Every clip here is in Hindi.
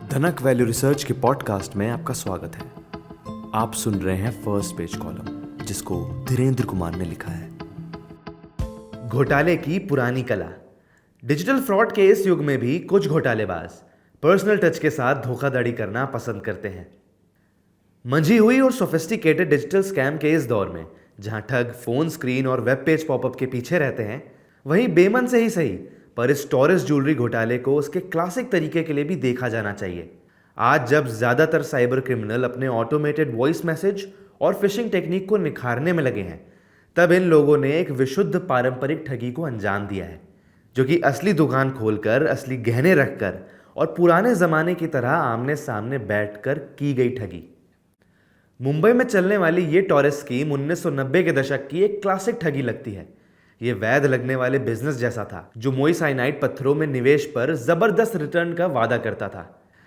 धनक वैल्यू रिसर्च के पॉडकास्ट में आपका स्वागत है। आप सुन रहे हैं फर्स्ट पेज कॉलम, जिसको धीरेन्द्र कुमार ने लिखा है। घोटाले की पुरानी कला। डिजिटल फ्रॉड के इस युग में भी कुछ घोटालेबाज पर्सनल टच के साथ धोखाधड़ी करना पसंद करते हैं। मंझी हुई और सोफिस्टिकेटेड डिजिटल स्कैम के इस दौर में जहां ठग फोन स्क्रीन और वेब पेज पॉपअप के पीछे रहते हैं, वहीं बेमन से ही सही पर इस टॉरस ज्वेलरी घोटाले को उसके क्लासिक तरीके के लिए भी देखा जाना चाहिए। आज जब ज्यादातर साइबर क्रिमिनल अपने ऑटोमेटेड वॉइस मैसेज और फिशिंग टेक्निक को निखारने में लगे हैं, तब इन लोगों ने एक विशुद्ध पारंपरिक ठगी को अंजाम दिया है, जो कि असली दुकान खोलकर, असली गहने रखकर और पुराने जमाने की तरह आमने सामने बैठकर की गई ठगी। मुंबई में चलने वाली ये टॉरस स्कीम 1990 के दशक की एक क्लासिक ठगी लगती है। ये वैध लगने वाले बिजनेस जैसा था, जो मोइसाइनाइड पत्थरों में निवेश पर जबरदस्त रिटर्न का वादा करता था।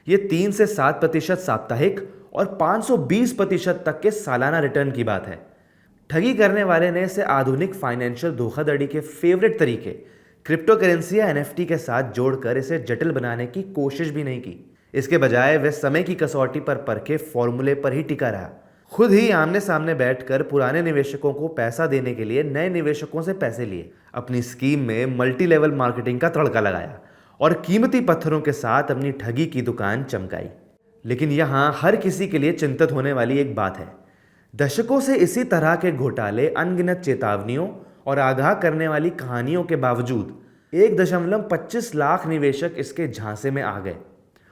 ये 3 से 7% साप्ताहिक और 520% तक के सालाना रिटर्न की बात है। ठगी करने वाले ने इसे आधुनिक फाइनेंशियल धोखाधड़ी के फेवरेट तरीके क्रिप्टो करेंसी या एनएफटी के साथ जोड़कर इसे जटिल बनाने की कोशिश भी नहीं की। इसके बजाय वे समय की कसौटी पर परखे फॉर्मूले पर ही टिका रहा। खुद ही आमने सामने बैठकर पुराने निवेशकों को पैसा देने के लिए नए निवेशकों से पैसे लिए, अपनी स्कीम में मल्टी लेवल मार्केटिंग का तड़का लगाया और कीमती पत्थरों के साथ अपनी ठगी की दुकान चमकाई। लेकिन यहाँ हर किसी के लिए चिंतित होने वाली एक बात है। दशकों से इसी तरह के घोटाले, अनगिनत चेतावनियों और आगाह करने वाली कहानियों के बावजूद 1.25 लाख निवेशक इसके झांसे में आ गए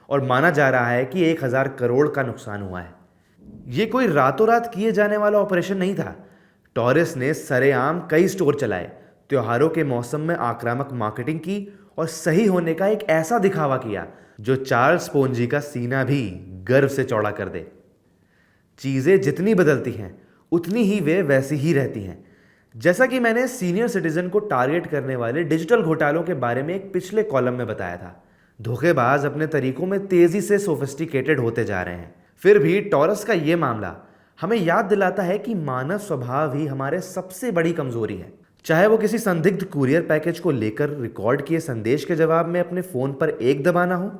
और माना जा रहा है कि 1000 करोड़ का नुकसान हुआ है। ये कोई रातों रात किए जाने वाला ऑपरेशन नहीं था। टॉरस ने सरेआम कई स्टोर चलाए, त्योहारों के मौसम में आक्रामक मार्केटिंग की और सही होने का एक ऐसा दिखावा किया जो चार्ल्स पोंजी का सीना भी गर्व से चौड़ा कर दे। चीजें जितनी बदलती हैं, उतनी ही वे वैसी ही रहती हैं। जैसा कि मैंने सीनियर सिटीजन को टारगेट करने वाले डिजिटल घोटालों के बारे में एक पिछले कॉलम में बताया था। धोखेबाज अपने तरीकों में तेजी से सोफिस्टिकेटेड होते जा रहे हैं। फिर भी टॉरस का ये मामला हमें याद दिलाता है कि मानव स्वभाव ही हमारे सबसे बड़ी कमजोरी है। चाहे वो किसी संदिग्ध कुरियर पैकेज को लेकर रिकॉर्ड किए संदेश के जवाब में अपने फोन पर एक दबाना हो,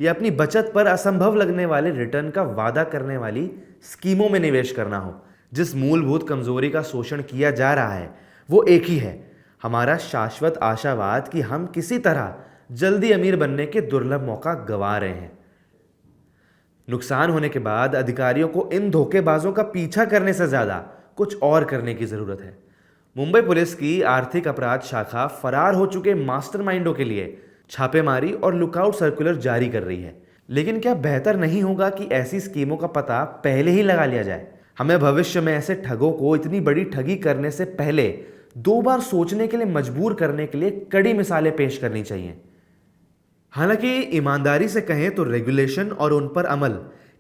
या अपनी बचत पर असंभव लगने वाले रिटर्न का वादा करने वाली स्कीमों में निवेश करना हो। जिस मूलभूत कमजोरी का शोषण किया जा रहा है वो एक ही है, हमारा शाश्वत आशावाद कि हम किसी तरह जल्दी अमीर बनने के दुर्लभ मौका गंवा रहे हैं। नुकसान होने के बाद अधिकारियों को इन धोखेबाजों का पीछा करने से ज्यादा कुछ और करने की जरूरत है। मुंबई पुलिस की आर्थिक अपराध शाखा फरार हो चुके मास्टरमाइंडों के लिए छापेमारी और लुकआउट सर्कुलर जारी कर रही है। लेकिन क्या बेहतर नहीं होगा कि ऐसी स्कीमों का पता पहले ही लगा लिया जाए? हमें भविष्य में ऐसे ठगों को इतनी बड़ी ठगी करने से पहले 2 बार सोचने के लिए मजबूर करने के लिए कड़ी मिसालें पेश करनी चाहिए। हालांकि ईमानदारी से कहें तो रेगुलेशन और उन पर अमल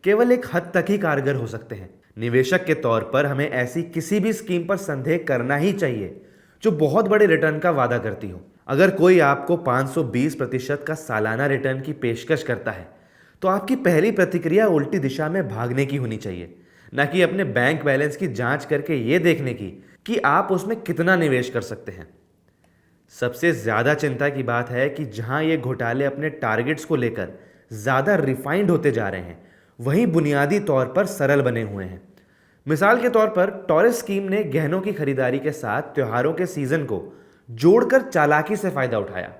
केवल एक हद तक ही कारगर हो सकते हैं। निवेशक के तौर पर हमें ऐसी किसी भी स्कीम पर संदेह करना ही चाहिए जो बहुत बड़े रिटर्न का वादा करती हो। अगर कोई आपको 520% का सालाना रिटर्न की पेशकश करता है, तो आपकी पहली प्रतिक्रिया उल्टी दिशा में भागने की होनी चाहिए, न कि अपने बैंक बैलेंस की जांच करके ये देखने की कि आप उसमें कितना निवेश कर सकते हैं। सबसे ज्यादा चिंता की बात है कि जहां ये घोटाले अपने टारगेट्स को लेकर ज्यादा रिफाइंड होते जा रहे हैं, वहीं बुनियादी तौर पर सरल बने हुए हैं। मिसाल के तौर पर टॉरस स्कीम ने गहनों की खरीदारी के साथ त्योहारों के सीजन को जोड़कर चालाकी से फायदा उठाया।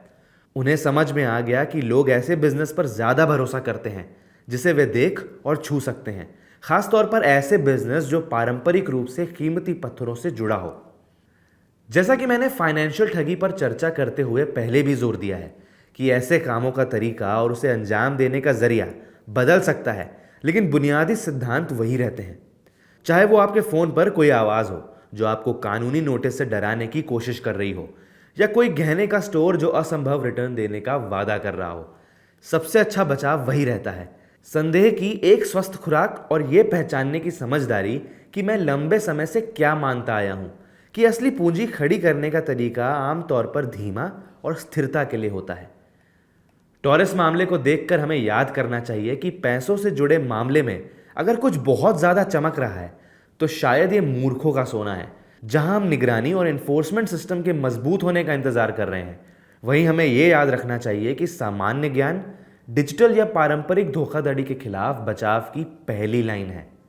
उन्हें समझ में आ गया कि लोग ऐसे बिजनेस पर ज्यादा भरोसा करते हैं जिसे वे देख और छू सकते हैं, खासतौर पर ऐसे बिजनेस जो पारंपरिक रूप से कीमती पत्थरों से जुड़ा हो। जैसा कि मैंने फाइनेंशियल ठगी पर चर्चा करते हुए पहले भी जोर दिया है कि ऐसे कामों का तरीका और उसे अंजाम देने का जरिया बदल सकता है, लेकिन बुनियादी सिद्धांत वही रहते हैं। चाहे वो आपके फोन पर कोई आवाज हो जो आपको कानूनी नोटिस से डराने की कोशिश कर रही हो, या कोई गहने का स्टोर जो असंभव रिटर्न देने का वादा कर रहा हो, सबसे अच्छा बचाव वही रहता है। संदेह की एक स्वस्थ खुराक और ये पहचानने की समझदारी कि मैं लंबे समय से क्या मानता आया हूं कि असली पूंजी खड़ी करने का तरीका आमतौर पर धीमा और स्थिरता के लिए होता है। टॉरस मामले को देखकर हमें याद करना चाहिए कि पैसों से जुड़े मामले में अगर कुछ बहुत ज्यादा चमक रहा है, तो शायद ये मूर्खों का सोना है। जहां हम निगरानी और एनफोर्समेंट सिस्टम के मजबूत होने का इंतजार कर रहे हैं, वहीं हमें यह याद रखना चाहिए कि सामान्य ज्ञान, डिजिटल या पारंपरिक धोखाधड़ी के खिलाफ बचाव की पहली लाइन है।